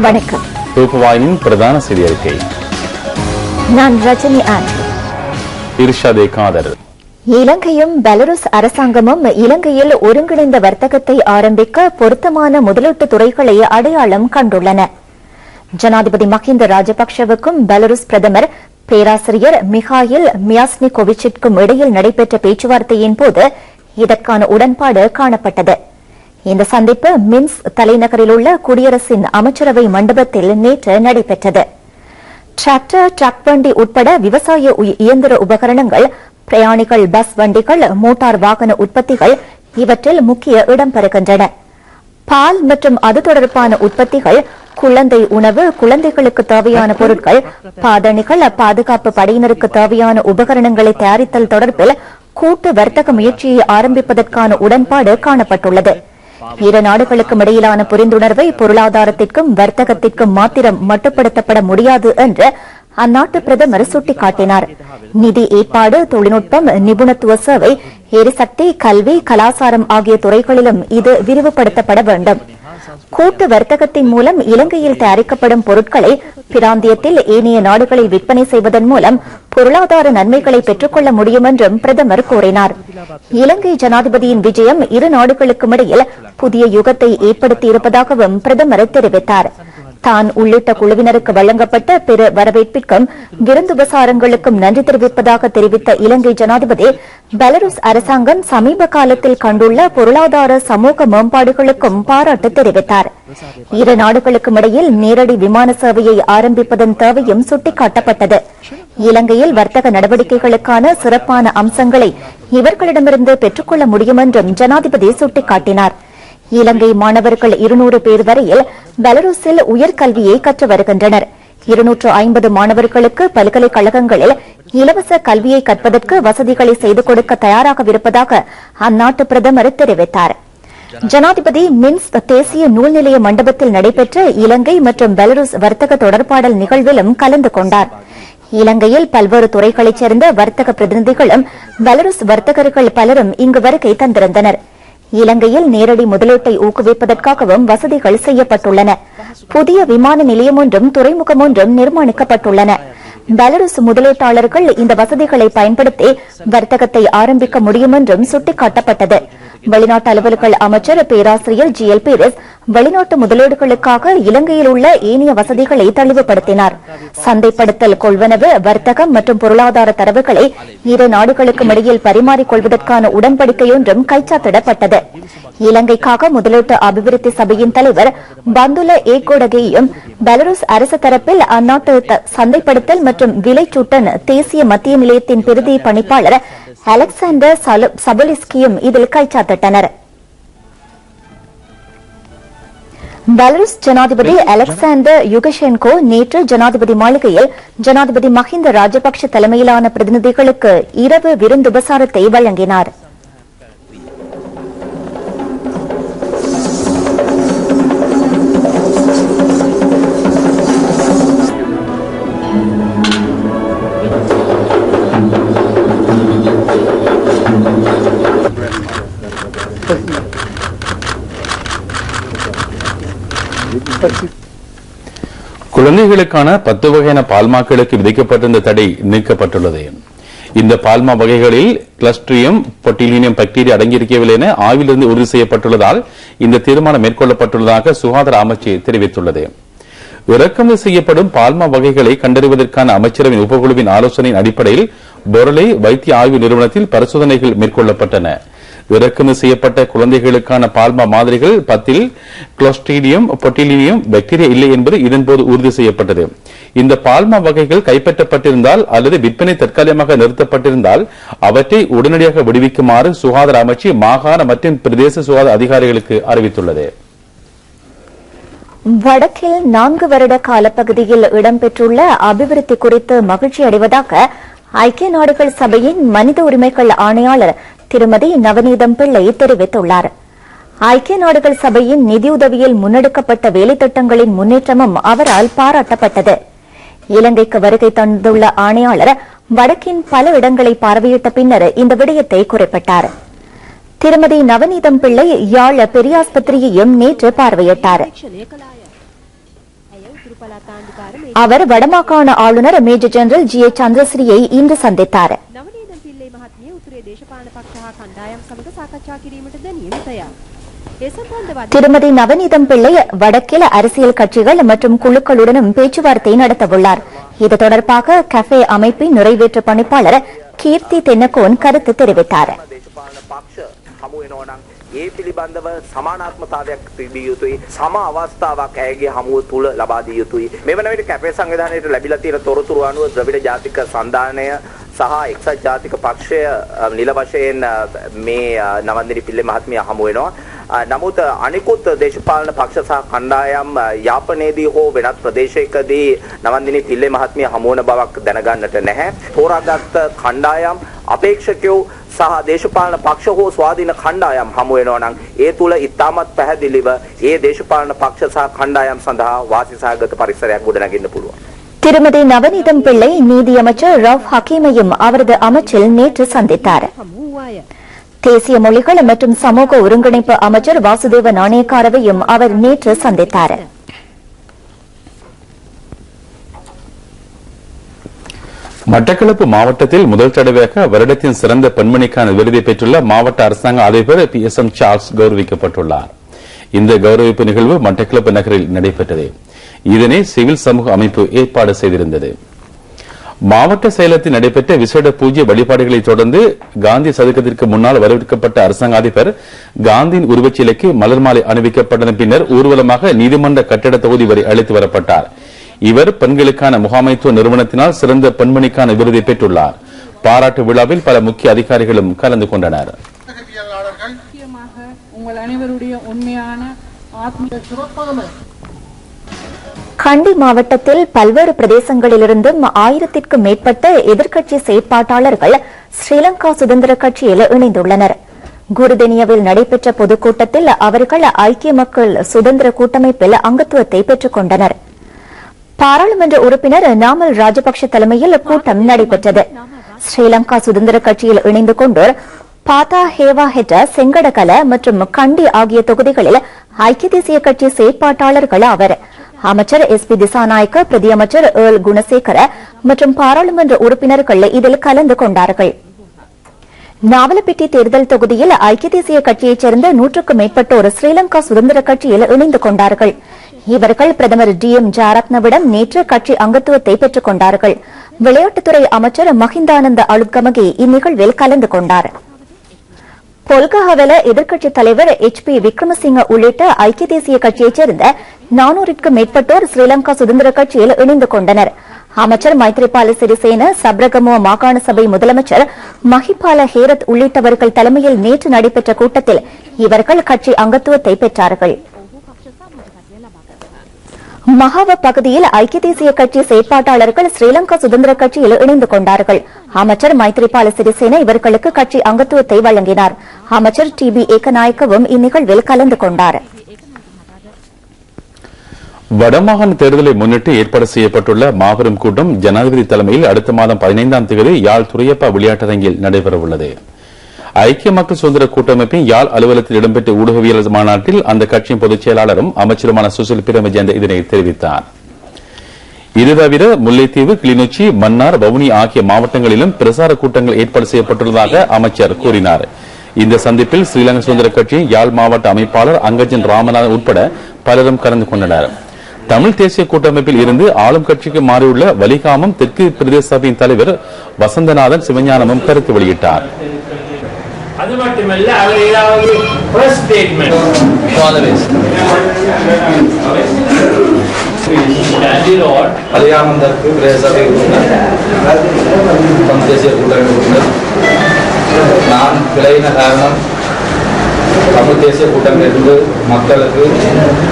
வணக்கம். ரூபவாயினின் பிரதான செய்தி அறிக்கை. நான் ரஜினி ஆண்ட்ரூ. இர்ஷாதே காதர். இலங்கையும் பெலருஸ் அரசாங்கமும் இலங்கையில் ஒருங்கிணைந்த வர்த்தகத்தை ஆரம்பிக்க பொருத்தமான முதலீட்டு துறைகளை அடையாளம் கண்டுள்ளன. ஜனாதிபதி மஹிந்த ராஜபக்சவுக்கும் பெலருஸ் பிரதமர் பேராசிரியர் மிகாயில் மியாஸ்னிகோவிச்சிற்கும் இடையில் நடைபெற்ற பேச்சுவார்த்தையின் போது இதற்கான உடன்பாடு காணப்பட்டது. இந்த சந்திப்பு மின்ஸ்க் தலைநகரில் உள்ள குடியரசின் அமைச்சரவை மண்டபத்தில் நேற்று நடைபெற்றது. டிராக்டர், ட்ரக் வண்டி உட்பட விவசாய இயந்திர உபகரணங்கள், பிரயாணிகள் பஸ் வண்டிகள், மோட்டார் வாகன உற்பத்திகள் இவற்றில் முக்கிய இடம் பெறுகின்றன. பால் மற்றும் அது தொடர்பான உற்பத்திகள், குழந்தை உணவு, குழந்தைகளுக்கு தேவையான பொருட்கள், பாதணிகள், பாதுகாப்பு படையினருக்கு தேவையான உபகரணங்களை தயாரித்தல் தொடர்பில் கூட்டு வர்த்தக முயற்சியை ஆரம்பிப்பதற்கான உடன்பாடு காணப்பட்டுள்ளது. இரு நாடுகளுக்கும் இடையிலான புரிந்துணர்வை பொருளாதாரத்திற்கும் வர்த்தகத்திற்கும் மாத்திரம் மட்டுப்படுத்தப்பட முடியாது என்று அந்நாட்டு பிரதமர் சுட்டிக்காட்டினார். நிதி ஏற்பாடு, தொழில்நுட்பம், நிபுணத்துவ சேவை, எரிசக்தி, கல்வி, கலாச்சாரம் ஆகிய துறைகளிலும் இது விரிவுபடுத்தப்பட வேண்டும். கூட்டு வர்த்தகத்தின் மூலம் இலங்கையில் தயாரிக்கப்படும் பொருட்களை பிராந்தியத்தில் ஏனைய நாடுகளில் விற்பனை செய்வதன் மூலம் பொருளாதார நன்மைகளை பெற்றுக்கொள்ள முடியும் என்றும் பிரதமர் கூறினார். இலங்கை ஜனாதிபதியின் விஜயம் இரு நாடுகளுக்கும் இடையில் புதிய யுகத்தை ஏற்படுத்தியிருப்பதாகவும் பிரதமர் தெரிவித்தார். தான் உள்ளிட்ட குழுவினருக்கு வழங்கப்பட்ட பிற வரவேற்பிற்கும் விருந்துபசாரங்களுக்கும் நன்றி தெரிவிப்பதாக தெரிவித்த இலங்கை ஜனாதிபதி பெலருஸ் அரசாங்கம் சமீப காலத்தில் கண்டுள்ள பொருளாதார சமூக மேம்பாடுகளுக்கும் பாராட்டு தெரிவித்தார். இரு நாடுகளுக்கும் இடையில் நேரடி விமான சேவையை ஆரம்பிப்பதன் தேவையும் சுட்டிக்காட்டப்பட்டது. இலங்கையில் வர்த்தக நடவடிக்கைகளுக்கான சிறப்பான அம்சங்களை இவர்களிடமிருந்து பெற்றுக்கொள்ள முடியும் என்றும் ஜனாதிபதி சுட்டிக்காட்டினார். இலங்கை மாணவர்கள் 200 பேர் வரையில் பெலருஸில் உயர்கல்வியை கற்று வருகின்றனர். 250 மாணவர்களுக்கு பல்கலைக்கழகங்களில் இலவச கல்வியை கற்பதற்கு வசதிகளை செய்து கொடுக்க தயாராகவிருப்பதாக அந்நாட்டு பிரதமர் தெரிவித்தார். ஜனாதிபதி மின்ஸ்க் தேசிய நூல் நிலைய மண்டபத்தில் நடைபெற்ற இலங்கை மற்றும் பெலருஸ் வர்த்தக தொடர்பாடல் நிகழ்விலும் கலந்து கொண்டார். இலங்கையில் பல்வேறு துறைகளைச் சேர்ந்த வர்த்தக பிரதிநிதிகளும் பெலருஸ் வர்த்தகர்கள் பலரும் இங்கு வருகை தந்திருந்தனர். இலங்கையில் நேரடி முதலீட்டை ஊக்குவிப்பதற்காகவும் வசதிகள் செய்யப்பட்டுள்ளன. புதிய விமான நிலையம் ஒன்றும் துறைமுகம் ஒன்றும் நிர்மாணிக்கப்பட்டுள்ளன. பெலருஸ் முதலீட்டாளர்கள் இந்த வசதிகளை பயன்படுத்தி வர்த்தகத்தை ஆரம்பிக்க முடியும் என்றும் சுட்டிக்காட்டப்பட்டது. வெளிநாட்டு அலுவல்கள் அமைச்சர் பேராசிரியர் GL பீரிஸ் வெளிநாட்டு முதலீடுகளுக்காக இலங்கையில் உள்ள ஏனைய வசதிகளை தெளிவுபடுத்தினார். சந்தைப்படுத்தல், கொள்வனவு, வர்த்தகம் மற்றும் பொருளாதார தரவுகளை இரு நாடுகளுக்கும் இடையில் பரிமாறிக்கொள்வதற்கான உடன்படிக்கை ஒன்றும் கைச்சாத்திடப்பட்டது. இலங்கைக்காக முதலீட்டு அபிவிருத்தி சபையின் தலைவர் பந்துல ஏகோடகேயும் பெலருஸ் அரசு தரப்பில் அந்நாட்டு சந்தைப்படுத்தல் மற்றும் விலைச்சூட்டன் தேசிய மத்திய நிலையத்தின் பிரதி பணிப்பாளர் அலெக்சாண்டர் சபலிஸ்கியும் இதில் கைச்சாத்திட்டனர். பெலருஸ் ஜனாதிபதி அலெக்சாண்டர் யுகஷென்கோ நேற்று ஜனாதிபதி மாளிகையில் ஜனாதிபதி மஹிந்த ராஜபக்ஷ தலைமையிலான பிரதிநிதிகளுக்கு இரவு விருந்துபசாரத்தை வழங்கினார். குழந்தைகளுக்கான 10 வகையான பால்மாக்களுக்கு விதிக்கப்பட்டிருந்த தடை நீக்கப்பட்டுள்ளது. இந்த பால்மா வகைகளில் கிளஸ்ட்ரியம் பொட்டிலினியம் பாக்டீரியா அடங்கியிருக்கவில்லை என ஆய்விலிருந்து உறுதி செய்யப்பட்டுள்ளதால் இந்த தீர்மானம் மேற்கொள்ளப்பட்டுள்ளதாக சுகாதார அமைச்சு தெரிவித்துள்ளது. இறக்குமதி செய்யப்படும் பால்மா வகைகளை கண்டறிவதற்கான அமைச்சரவின் உபகுழுவின் ஆலோசனையின் அடிப்படையில் பொருளை வைத்திய ஆய்வு நிறுவனத்தில் பரிசோதனைகள் மேற்கொள்ளப்பட்டன. இறக்குமதி செய்யப்பட்ட குழந்தைகளுக்கான பால்மா மாதிரிகள் 10 கிளோஸ்ட்ரீடியம் பொட்டிலினியம் பாக்டீரியா இல்லை என்பது இதன்போது உறுதி செய்யப்பட்டது. இந்த பால்மா வகைகள் கைப்பற்றப்பட்டிருந்தால் அல்லது விற்பனை தற்காலிகமாக நிறுத்தப்பட்டிருந்தால் அவற்றை உடனடியாக விடுவிக்குமாறு சுகாதார அமைச்சு மாகாண மற்றும் பிரதேச சுகாதார அதிகாரிகளுக்கு அறிவித்துள்ளது. வடக்கில் 4 வருட காலப்பகுதியில் இடம்பெற்றுள்ள அபிவிருத்தி குறித்து மகிழ்ச்சி அடைவதாக ஐக்கிய நாடுகள் சபையின் மனித உரிமைகள் ஆணையாளர் திருமதி நவநீதம் பிள்ளை தெரிவித்துள்ளார். ஐக்கிய நாடுகள் சபையின் நிதியுதவியில் முன்னெடுக்கப்பட்ட வேலைத்திட்டங்களின் முன்னேற்றமும் அவரால் பாராட்டப்பட்டது. இலங்கைக்கு வருகை தந்துள்ள ஆணையாளர் வடக்கின் பல இடங்களை பார்வையிட்ட பின்னர் இந்த விடயத்தை குறிப்பிட்டார். திருமதி நவநீதம் பிள்ளை யாழ் பெரியாஸ்பத்திரியையும் நேற்று பார்வையிட்டார். அவர் வடமாகாண ஆளுநர் மேஜர் ஜெனரல் ஜி ஏ சந்திரஸ்ரீயை இன்று சந்தித்தார். திருமதி நவநீதம் பிள்ளை வடக்கில் அரசியல் கட்சிகள் மற்றும் குழுக்களுடனும் பேச்சுவார்த்தை நடத்தவுள்ளார். இது தொடர்பாக கஃபே அமைப்பின் நிறைவேற்று பணிப்பாளர் கீர்த்தி தென்னகோன் கருத்து தெரிவித்தார். ඒ පිළිබඳව සමානාත්මතාවයක් තිබිය යුතුයි සම අවස්ථාවක් ඇයගේ හමුව තුල ලබා දිය යුතුයි මේ වන විට කැපේ සංවිධානයට ලැබිලා තියෙන තොරතුරු අනුව ද්‍රවිඩ ජාතික සන්ධානය සහ එක්සත් ජාතික පක්ෂය නිල වශයෙන් මේ නවන්දිනි පිල්ලේ මහත්මිය හමු වෙනවා නමුත් අනිකුත් දේශපාලන පක්ෂ සහ කණ්ඩායම් යාපනයේදී හෝ වෙනත් ප්‍රදේශයකදී නවන්දිනි පිල්ලේ මහත්මිය හමු වන බවක් දැනගන්නට නැහැ තෝරාගත් කණ්ඩායම් අපේක්ෂකයෝ සහ දේශපාලන පක්ෂ හෝ ස්වාධීන කණ්ඩායම් හමු වෙනවා නම් ඒ තුල ඉතාමත් පැහැදිලිව ඒ දේශපාලන පක්ෂ සහ කණ්ඩායම් සඳහා වාසිසහගත පරිසරයක් ගොඩනගන්න පුළුවන්. திருமதி நவநீதம் பிள்ளை நீதியமைச்சர் ரவ் ஹக்கீமையும் அவரது அமைச்சில் நேற்று சந்தித்தார். தேசிய மொழிகள் மற்றும் சமூக ஒருங்கிணைப்பு அமைச்சர் வாசுதேவ நாணயக்காரவையும் அவர் நேற்று சந்தித்தார். மட்டக்களப்பு மாவட்டத்தில் முதல் தடவையாக வருடத்தின் சிறந்த பெண்மணிக்கான விருதை பெற்றுள்ள மாவட்ட அரசாங்க அதிபர் PSM சார்ல்ஸ் கௌரவிக்கப்பட்டுள்ளார். இந்த கௌரவிப்பு நிகழ்வு மட்டக்களப்பு நகரில் நடைபெற்றது. இதனை சிவில் சமூக அமைப்பு ஏற்பாடு செய்திருந்தது. மாவட்ட செயலகத்தில் நடைபெற்ற விசேட பூஜ்ய வழிபாடுகளை தொடர்ந்து காந்தி சதுக்கத்திற்கு முன்னால் வரவேற்கப்பட்ட அரசாங்க அதிபர் காந்தியின் உருவச்சிலைக்கு மலர் மாலை அணிவிக்கப்பட்டதன் பின்னர் ஊர்வலமாக நீதிமன்ற கட்டிட தொகுதி வரை அழைத்து வரப்பட்டார். இவர் பெண்களுக்கான முகாமைத்துவ நிறுவனத்தினால் சிறந்த பெண்மணிக்கான விருதை பெற்றுள்ளார். பாராட்டு விழாவில் பல முக்கிய அதிகாரிகளும் கலந்து கொண்டனர். கண்டி மாவட்டத்தில் பல்வேறு பிரதேசங்களிலிருந்தும் 1000க்கும் மேற்பட்ட எதிர்க்கட்சி செயற்பாட்டாளர்கள் ஸ்ரீலங்கா சுதந்திர கட்சியில் இணைந்துள்ளனர். குருதெனியாவில் நடைபெற்ற பொதுக்கூட்டத்தில் அவர்கள் ஐக்கிய மக்கள் சுதந்திர கூட்டமைப்பில் அங்கத்துவத்தை பெற்றுக் கொண்டனர். பாராளுமன்ற உறுப்பினர் நாமல் ராஜபக்ஷ தலைமையில் கூட்டம் நடைபெற்றது. ஸ்ரீலங்கா சுதந்திர கட்சியில் இணைந்து கொண்டோர் பாதா ஹேவா ஹெட்ட செங்கடகல மற்றும் கண்டி ஆகிய தொகுதிகளில் ஐக்கிய தேசிய கட்சி செயற்பாட்டாளர்கள் ஆவர். அமைச்சர் SP திசாநாயக்க, பிரதி அமைச்சர் ஏர்ல் குணசேகர மற்றும் பாராளுமன்ற உறுப்பினர்கள் இதில் கலந்து கொண்டார்கள். நாவலப்பிட்டி தேர்தல் தொகுதியில் ஐக்கிய தேசிய கட்சியைச் சேர்ந்த 100க்கும் மேற்பட்டோர் ஸ்ரீலங்கா சுதந்திர கட்சியில் இணைந்து கொண்டார்கள். இவர்கள் பிரதமர் DM ஜாரத்னவிடம் நேற்று கட்சி அங்கத்துவத்தை பெற்றுக் கொண்டார்கள். விளையாட்டுத்துறை அமைச்சர் மஹிந்தானந்த அலுத்கமகே இந்நிகழ்வில் கலந்து கொண்டார். பொல்கஹவல எதிர்க்கட்சித் தலைவர் HP விக்ரமசிங்க உள்ளிட்ட ஐக்கிய தேசிய கட்சியைச் சேர்ந்த 400க்கும் மேற்பட்டோர் ஸ்ரீலங்கா சுதந்திர கட்சியில் இணைந்து கொண்டனர். அமைச்சர் மைத்ரிபால சிறிசேன, சப்ரகமுவ மாகாண சபை முதலமைச்சர் மஹிபால ஹேரத் உள்ளிட்டவர்கள் தலைமையில் நேற்று நடைபெற்ற கூட்டத்தில் இவர்கள் கட்சி அங்கத்துவத்தை பெற்றார்கள். மகாவ பகுதியில் ஐக்கிய தேசிய கட்சி செயற்பாட்டாளர்கள் ஸ்ரீலங்கா சுதந்திர கட்சியில் இணைந்து கொண்டார்கள். அமைச்சர் மைத்ரிபால சிறிசேன இவர்களுக்கு கட்சி அங்கத்துவத்தை வழங்கினார். அமைச்சர் TB ஏகநாயக்கவும் இந்நிகழ்வில் கலந்து கொண்டார். வடமாகாண தேர்தலை முன்னிட்டு ஏற்பாடு செய்யப்பட்டுள்ள மாபெரும் கூட்டம் ஜனாதிபதி தலைமையில் அடுத்த மாதம் 15ஆம் தேதி யாழ் துரையப்பா விளையாட்டரங்கில் நடைபெறவுள்ளது. ஐக்கிய மக்கள் சுதந்திர கூட்டமைப்பின் யாழ் அலுவலகத்தில் இடம்பெற்ற ஊடகவியல் மாநாட்டில் அந்த கட்சியின் பொதுச் செயலாளரும் அமைச்சருமான சுசில் பிரேமஜந்த இதனை தெரிவித்தார். இது தவிர முல்லைத்தீவு, கிளிநொச்சி, மன்னார், வவுனி ஆகிய மாவட்டங்களிலும் பிரசார கூட்டங்கள் ஏற்பாடு செய்யப்பட்டுள்ளதாக அமைச்சர் கூறினார். இந்த சந்திப்பில் ஸ்ரீலங்கா சுதந்திர கட்சியின் யாழ் மாவட்ட அமைப்பாளர் அங்கஜன் ராமநாதன் உட்பட பலரும் கலந்து கொண்டனர். தமிழ் தேசிய கூட்டமைப்பில் இருந்து ஆளும் கட்சிக்கு மாறியுள்ள வலிகாமம் தெற்கு பிரதேச சபையின் தலைவர் வசந்தநாதன் சிவஞானமும் கருத்து வெளியிட்டார். அது மட்டுமல்ல, அவர் ஏதாவது பிரஸ் ஸ்டேட்மெண்ட் பலியானந்தருக்கு பிரதேசபை தமிழ் தேசிய கூட்டமைப்பு நான் விளையின காரணம் தமிழ் தேசிய கூட்டமைப்பிலிருந்து மக்களுக்கு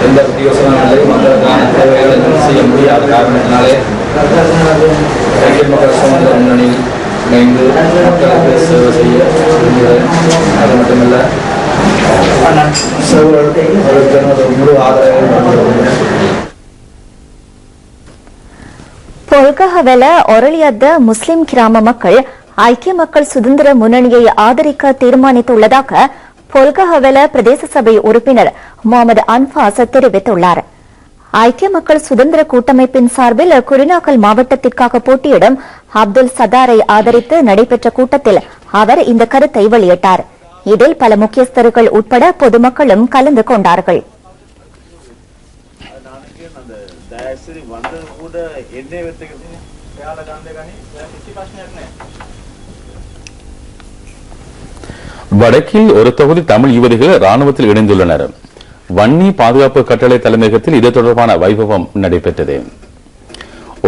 எந்த பிரயோசனம் இல்லை, மக்களுக்கான தேவைகளை செய்ய முடியாத காரணத்தினாலே ஐக்கிய மக்கள் சுதந்திர முன்னணியில் இணைந்து மக்களுக்கு சேவை செய்ய விரும்புகிறேன். அது மட்டுமல்ல, முழு ஆதரவை பொல்கஹவல ஒரளியத்த முஸ்லிம் கிராம மக்கள் ஐக்கிய மக்கள் சுதந்திர முன்னணியை ஆதரிக்க தீர்மானித்துள்ளதாக பொல்கஹவல பிரதேச சபை உறுப்பினர் முகமது அன்பாஸ் தெரிவித்துள்ளார். ஐக்கிய மக்கள் சுதந்திர கூட்டமைப்பின் சார்பில் குருநாகல் மாவட்டத்திற்காக போட்டியிடும் அப்துல் சதாரை ஆதரித்து நடைபெற்ற கூட்டத்தில் அவர் இந்த கருத்தை வெளியிட்டார். இதில் பல முக்கியஸ்தர்கள் உட்பட பொதுமக்களும் கலந்து கொண்டார்கள். வடக்கில் ஒரு தொகுதி தமிழ் யுவதிகள் ராணுவத்தில் இணைந்துள்ளனர். வன்னி பாதுகாப்பு கட்டளை தலைமையகத்தில் இது தொடர்பான வைபவம் நடைபெற்றது.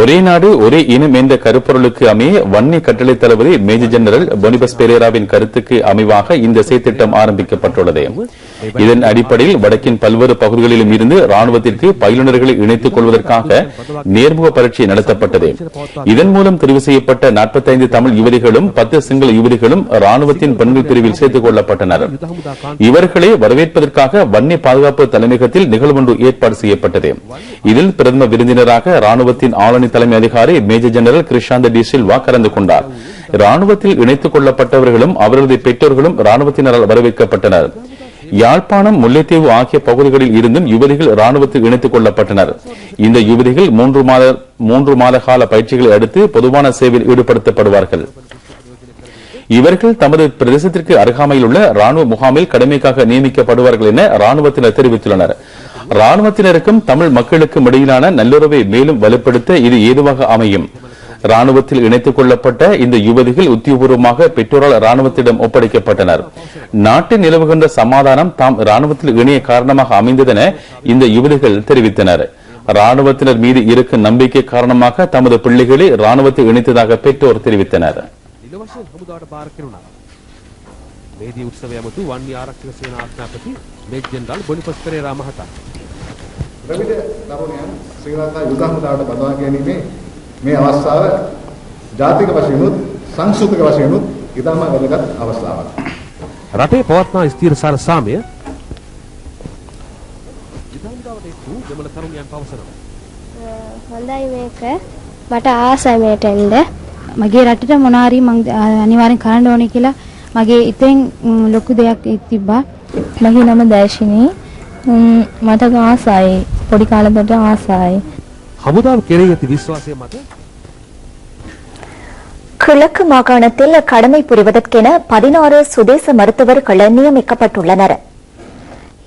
ஒரே நாடு ஒரே இனம் என்ற கருப்பொருளுக்கு அமைய வன்னி கட்டளை தளபதி மேஜர் ஜெனரல் பொனிபஸ் பெரேராவின் கருத்துக்கு அமைவாக இந்த செயற்திட்டம் ஆரம்பிக்கப்பட்டுள்ளது. இதன் அடிப்படையில் வடக்கின் பல்வேறு பகுதிகளிலும் இருந்து ராணுவத்திற்கு பயிலுநர்களை இணைத்துக் கொள்வதற்காக நேர்முக பரீட்சை நடத்தப்பட்டது. இதன் மூலம் தெரிவு செய்யப்பட்ட 45 தமிழ் யுவதிகளும் 10 சிங்கள யுவதிகளும் ராணுவத்தின் பெண்கள் பிரிவில் சேர்த்துக் கொள்ளப்பட்டனர். இவர்களை வரவேற்பதற்காக வன்னி பாதுகாப்பு தலைமையகத்தில் நிகழ்வு ஒன்று ஏற்பாடு செய்யப்பட்டது. இதில் பிரதம விருந்தினராக ராணுவத்தின் ஆளுநர் தலைமை அதிகாரி மேஜர் ஜெனரல் கிருஷாந்த டி சில்வா கலந்து கொண்டார். ராணுவத்தில் இணைத்துக் கொள்ளப்பட்டவர்களும் அவர்களது பெற்றோர்களும் ராணுவத்தினரால் வரவேற்கப்பட்டனர். யாழ்ப்பாணம், முல்லைத்தீவு ஆகிய பகுதிகளில் இருந்தும் யுவதிகள் ராணுவத்தில் இணைத்துக் கொள்ளப்பட்டனர். இந்த யுவதிகள் 3 மாத கால பயிற்சிகளை அடுத்து பொதுவான சேவையில் ஈடுபடுத்தப்படுவார்கள். இவர்கள் தமது பிரதேசத்திற்கு அருகாமையில் உள்ள ராணுவ முகாமில் கடமைக்காக நியமிக்கப்படுவார்கள் என ராணுவத்தினர் தெரிவித்துள்ளனர். ராணுவத்தினருக்கும் தமிழ் மக்களுக்கும் இடையிலான நல்லுறவை மேலும் வலுப்படுத்த இது ஏதுவாக அமையும். ராணுவத்தில் இணைத்துக் கொள்ளப்பட்ட இந்த யுவதிகள் உத்தியோகபூர்வமாக பெற்றோரால் ராணுவத்திடம் ஒப்படைக்கப்பட்டனர். நாட்டில் நிலவுகின்ற சமாதானம் தாம் ராணுவத்தில் இணைய காரணமாக அமைந்ததென இந்த யுவதிகள் தெரிவித்தனர். ராணுவத்தினர் மீது இருக்கும் நம்பிக்கை காரணமாக தமது பிள்ளைகளை ராணுவத்தில் இணைத்ததாக பெற்றோர் தெரிவித்தனர். මේදී උත්සවය යමතු වන්නි ආරක්ෂක සේනා ආඥාපති මේජර් ජෙනරල් බොනිෆස් පෙරේරා මහතා ද්‍රවිඩ තරුණයන් ශ්‍රී ලංකා යුද හමුදාවට බඳවා ගැනීමේ මේ අවස්ථාව ජාතික වශයෙන්ුත් සංස්කෘතික වශයෙන්ුත් ඉතාම වැදගත් අවස්ථාවක්. රටේ පවත්නා ස්ථිරසාර සාමය විධානසභාවට එක්වූ දෙමළ තරුණයන් පවසනවා. හොඳයි මේක මට ආසයි මේට එන්න. මගේ රටට මොනාරි මම අනිවාර්යෙන් කරන්න ඕනේ කියලා මගේ ඉතින් ලොකු දෙයක් තිබ්බා. මගේ නම දර්ශිනී. මට ආසයි පොඩි කාලෙකට ආසයි. හමුදාව කෙරෙහි ඇති විශ්වාසය මත கிழக்கு மாகாணத்தில் கடமை புரிவதற்கென 16 சுதேச மருத்துவர்கள் நியமிக்கப்பட்டுள்ளனர்.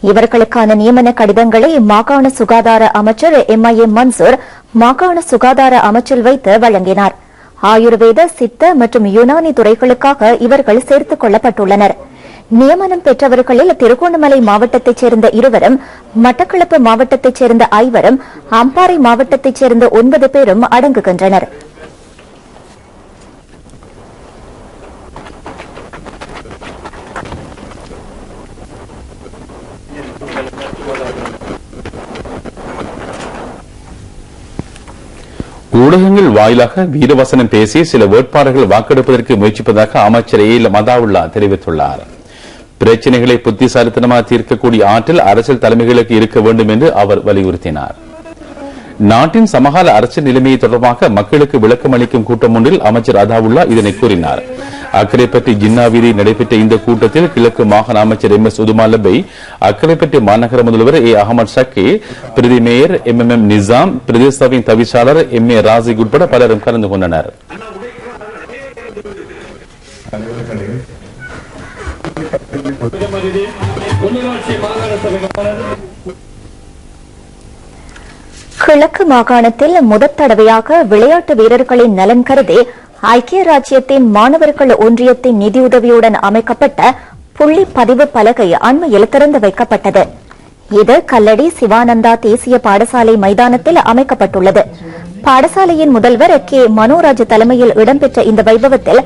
இவர்களுக்கான நியமன கடிதங்களை மாகாண சுகாதார அமைச்சர் MIM மன்சூர் மாகாண சுகாதார அமைச்சில் வைத்து வழங்கினார். ஆயுர்வேத, சித்த மற்றும் யுனானி துறைகளுக்காக இவர்கள் சேர்த்துக் கொள்ளப்பட்டுள்ளனர். நியமனம் பெற்றவர்களில் திருகோணமலை மாவட்டத்தைச் சேர்ந்த 2 மட்டக்களப்பு மாவட்டத்தைச் சேர்ந்த 5 அம்பாறை மாவட்டத்தைச் சேர்ந்த 9 பேரும் அடங்குகின்றனர். ஊடகங்கள் வாயிலாக வீரவசனம் பேசி சில வேட்பாளர்கள் வாக்கெடுப்பதற்கு முயற்சிப்பதாக அமைச்சர் மதாவுல்லா தெரிவித்துள்ளார். பிரச்சனைகளை புத்திசாலித்தனமாக தீர்க்கக்கூடிய ஆற்றல் அரசியல் தலைமைகளுக்கு இருக்க வேண்டும் என்று அவர் வலியுறுத்தினார். நாட்டின் சமகால அரசியல் நிலைமையை தொடர்பாக மக்களுக்கு விளக்கம் அளிக்கும் கூட்டம் ஒன்றில் அமைச்சர் அதாவுல்லா இதனை கூறினார். அக்கரைப்பட்டி ஜின்னாவீதி நடைபெற்ற இந்த கூட்டத்தில் கிழக்கு மாகாண அமைச்சர் MS உதுமாலபை, அக்கரைப்பட்டி மாநகர முதல்வர் அகமது ஷக்கி, பிரதி மேயர் MMM நிசாம், பிரதேசவின் தவிசாளர் MA ராசிக் உட்பட பலரும் கலந்து கொண்டனர். கிழக்கு மாகாணத்தில் முதற் தடவையாக விளையாட்டு வீரர்களின் நலன் கருதி ஐக்கிய ராஜ்யத்தின் மாணவர்கள் ஒன்றியத்தின் நிதியுதவியுடன் அமைக்கப்பட்ட புள்ளி பதிவு பலகை அண்மையில் திறந்து வைக்கப்பட்டது. இது கல்லடி சிவானந்தா தேசிய பாடசாலை மைதானத்தில் அமைக்கப்பட்டுள்ளது. பாடசாலையின் முதல்வர் K மனோராஜ் தலைமையில் இடம்பெற்ற இந்த வைபவத்தில்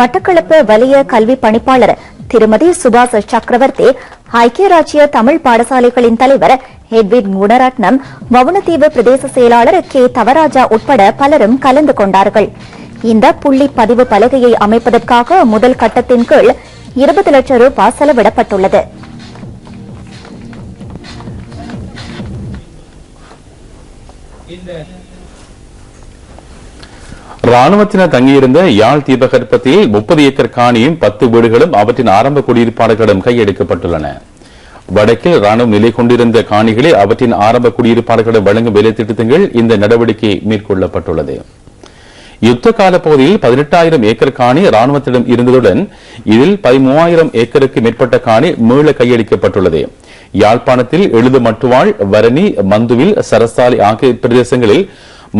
மட்டக்களப்பு வலய கல்வி பணிப்பாளர் திருமதி சுபாஷ் சக்கரவர்த்தி, ஐக்கிய ராஜ்ய தமிழ் பாடசாலைகளின் தலைவர் எட்வின் குணரட்னம், வவுணதீவு பிரதேச செயலாளர் K தவராஜா உட்பட பலரும் கலந்து கொண்டார்கள். இந்த புள்ளி பதிவு பலகையை அமைப்பதற்காக முதல் கட்டத்தின் கீழ் 20 லட்சம் ரூபாய் செலவிடப்பட்டுள்ளது. ராணுவத்தினர் தங்கியிருந்த யாழ் தீபகற்பத்தில் 30 ஏக்கர் காணியும் 10 வீடுகளும் அவற்றின் ஆரம்ப குடியிருப்பாளர்களிடம் கையெடுக்கப்பட்டுள்ளன. வடக்கில் ராணுவம் நிலை கொண்டிருந்த காணிகளை அவற்றின் ஆரம்ப குடியிருப்பாளர்களிடம் வழங்கும் வேலை திட்டங்கள் இந்த நடவடிக்கை மேற்கொள்ளப்பட்டுள்ளது. யுத்த கால பகுதியில் 18,000 ஏக்கர் காணி ராணுவத்திடம் இருந்ததுடன் இதில் 13,000 ஏக்கருக்கு மேற்பட்ட காணி மீள கையளிக்கப்பட்டுள்ளது. யாழ்ப்பாணத்தில் எழுதுமட்டுவாழ், வரணி, மந்துவில், சரசாலை ஆகிய பிரதேசங்களில்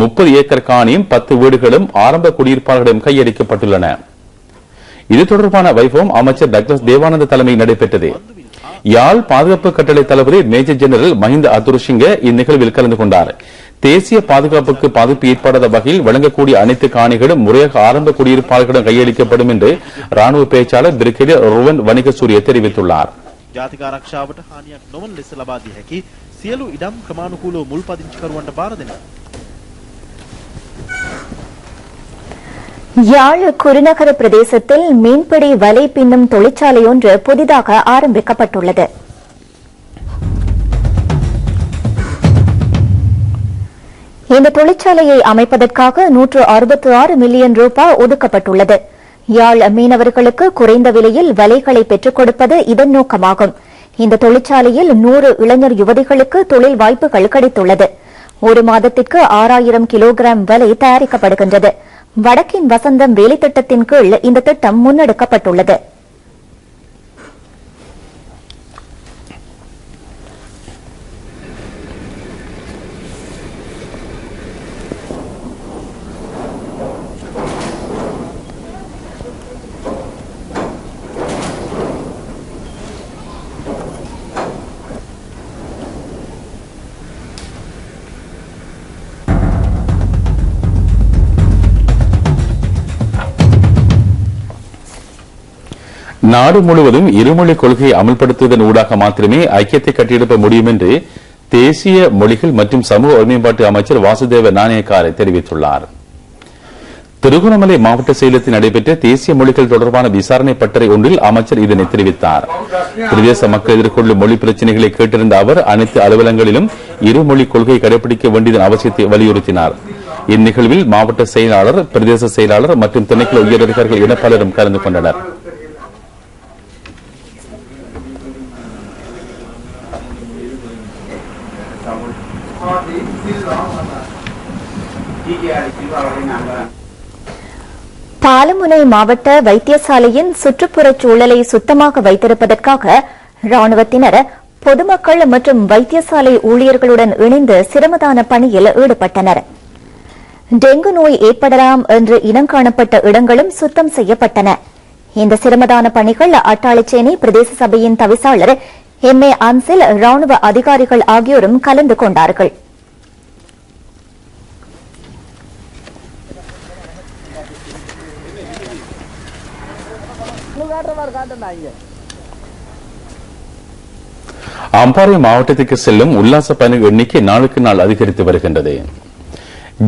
30 ஏக்கர் காணியும் 10 வீடுகளும் ஆரம்ப குடியிருப்பாளர்களிடம் கையளிக்கப்பட்டுள்ளன. இது தொடர்பான வைபவம் அமைச்சர் டக்ளஸ் தேவானந்த தலைமையில் நடைபெற்றது. யாழ் பாதுகாப்பு கட்டளை தளபதி மேஜர் ஜெனரல் மஹிந்த அதுருசிங்க இந்நிகழ்வில் கலந்து கொண்டார். தேசிய பாதுகாப்புக்கு பாதிப்பு ஏற்படாத வகையில் வழங்கக்கூடிய அனைத்து காணிகளும் முறையாக ஆரம்ப குடியிருப்பாளர்களிடம் கையளிக்கப்படும் என்று ராணுவ பேச்சாளர் பிரிகேடியர் ருவன் வணிகசூரிய தெரிவித்துள்ளார். ජාතික ආරක්ෂාවට හානියක් නොවන ලෙස ලබා දිය හැකි සියලු ඉඩම් ක්‍රමානුකූලව මුල් පදිංචිකරුවන්ට බාර දෙනවා. யாழ் குருநகர பிரதேசத்தில் மீன்பிடி வலை பின்னும் தொழிற்சாலை ஒன்று புதிதாக ஆரம்பிக்கப்பட்டுள்ளது. இந்த தொழிற்சாலையை அமைப்பதற்காக 166 மில்லியன் ரூபாய் ஒதுக்கப்பட்டுள்ளது. யாழ் மீனவர்களுக்கு குறைந்த விலையில் வலைகளை பெற்றுக் கொடுப்பது இதன் நோக்கமாகும். இந்த தொழிற்சாலையில் 100 இளைஞர் யுவதிகளுக்கு தொழில் வாய்ப்புகள் கிடைத்துள்ளது. ஒரு மாதத்திற்கு 6000 கிலோகிராம் வலை தயாரிக்கப்படுகின்றது. வடக்கின் வசந்தம் வேலை திட்டத்தின் கீழ் இந்த திட்டம் முன்னெடுக்கப்பட்டுள்ளது. நாடு முழுவதும் இருமொழி கொள்கையை அமல்படுத்துவதன் ஊடாக மாத்திரமே ஐக்கியத்தை கட்டியெழுப்ப முடியும் என்று தேசிய மொழிகள் மற்றும் சமூக ஒருமைப்பாட்டு அமைச்சர் வாசுதேவ நாணயக்கார தெரிவித்துள்ளார். திருகோணமலை மாவட்ட செயலகத்தில் நடைபெற்ற தேசிய மொழிகள் தொடர்பான விசாரணை பட்டறை ஒன்றில் அமைச்சர் இதனை தெரிவித்தார். பிரதேச மக்கள் எதிர்கொள்ளும் மொழி பிரச்சினைகளை கேட்டிருந்த அவர் அனைத்து அலுவலகங்களிலும் இருமொழி கொள்கையை கடைபிடிக்க வேண்டியதன் அவசியத்தை வலியுறுத்தினார். இந்நிகழ்வில் மாவட்ட செயலாளர், பிரதேச செயலாளர் மற்றும் திணைக்கள உயரதிகாரிகள் என பலரும் கலந்து கொண்டனர். பாலமுனை மாவட்ட வைத்தியசாலையின் சுற்றுப்புறச் சூழலை சுத்தமாக வைத்திருப்பதற்காக ராணுவத்தினர் பொதுமக்கள் மற்றும் வைத்தியசாலை ஊழியர்களுடன் இணைந்து சிரமதான பணியில் ஈடுபட்டனர். டெங்கு நோய் ஏற்படலாம் என்று இனங்காணப்பட்ட இடங்களும் சுத்தம் செய்யப்பட்டன. இந்த சிரமதான பணிகள் அட்டாளிச்சேனை பிரதேச சபையின் தவிசாளர் எம்.ஏ. அன்சில், ராணுவ அதிகாரிகள் ஆகியோரும் கலந்து கொண்டார்கள். அம்பாறை மாவட்டத்திற்கு செல்லும் உல்லாச பயணிகள் எண்ணிக்கை நாளுக்கு நாள் அதிகரித்து வருகின்றது.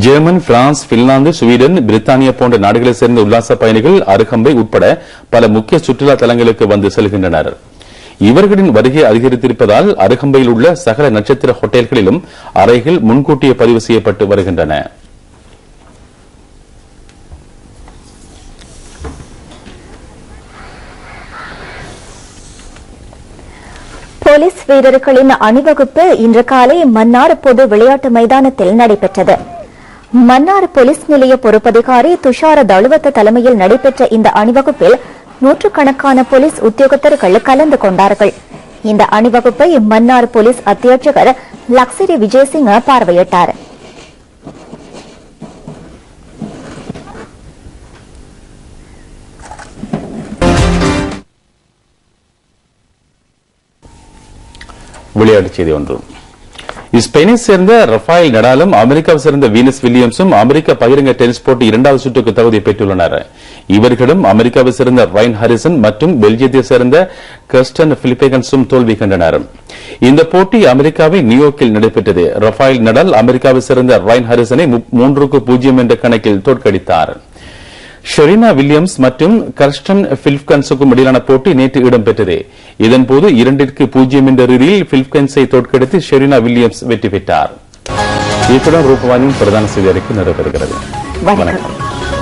ஜெர்மன், பிரான்ஸ், பின்லாந்து, ஸ்வீடன், பிரித்தானியா போன்ற நாடுகளைச் சேர்ந்த உல்லாச பயணிகள் அருகம்பை உட்பட பல முக்கிய சுற்றுலா தலங்களுக்கு வந்து செல்கின்றனர். இவர்களின் வருகை அதிகரித்திருப்பதால் அருகம்பையில் உள்ள சகல நட்சத்திர ஹோட்டல்களிலும் அறைகள் முன்கூட்டியே பதிவு செய்யப்பட்டு வருகின்றன. போலீஸ் வீரர்களின் அணிவகுப்பு இன்று காலை மன்னார் பொது விளையாட்டு மைதானத்தில் நடைபெற்றது. மன்னார் போலீஸ் நிலைய பொறுப்பதிகாரி துஷார தழுவத்த தலைமையில் நடைபெற்ற இந்த அணிவகுப்பில் நூற்றுக்கணக்கான போலீஸ் உத்தியோகத்தர்கள் கலந்து கொண்டார்கள். இந்த அணிவகுப்பை மன்னார் போலீஸ் அத்தியட்சகர் லக்ஸரி விஜயசிங்க பார்வையிட்டார். விளையாட்டுச் செய்தி ஒன்று. ஸ்பெயினை சேர்ந்த ரஃபேல் நடாலும் அமெரிக்காவை சேர்ந்த வீனஸ் வில்லியம்ஸும் அமெரிக்க பகிரங்க டென்னிஸ் போட்டி 2வது சுற்றுக்கு தகுதி பெற்றுள்ளனர். இவர்களும் அமெரிக்காவை சேர்ந்த ரைன் ஹாரிசன் மற்றும் பெல்ஜியத்தை சேர்ந்த கர்ஸ்டன் பிலிப்பேகன்ஸும் தோல்வி கண்டனர். இந்த போட்டி அமெரிக்காவின் நியூயார்க்கில் நடைபெற்றது. ரஃபேல் நடால் அமெரிக்காவை சேர்ந்த ரைன் ஹாரிசனை 3-0 என்ற கணக்கில் தோற்கடித்தார். ஷெரீனா வில்லியம்ஸ் மற்றும் கர்ஸ்டன் பிலிப்கன்ஸுக்கும் இடையிலான போட்டி நேற்று இடம்பெற்றது. இதன்போது 2-0 என்ற ரீதியில் பிலிப்கன்ஸை தோற்கடித்து ஷெரீனா வில்லியம்ஸ் வெற்றி பெற்றார். இத்துடன் ரூபவாணியின் பிரதான செய்தி அறிக்கை நிறைவேறுகிறது. வணக்கம்.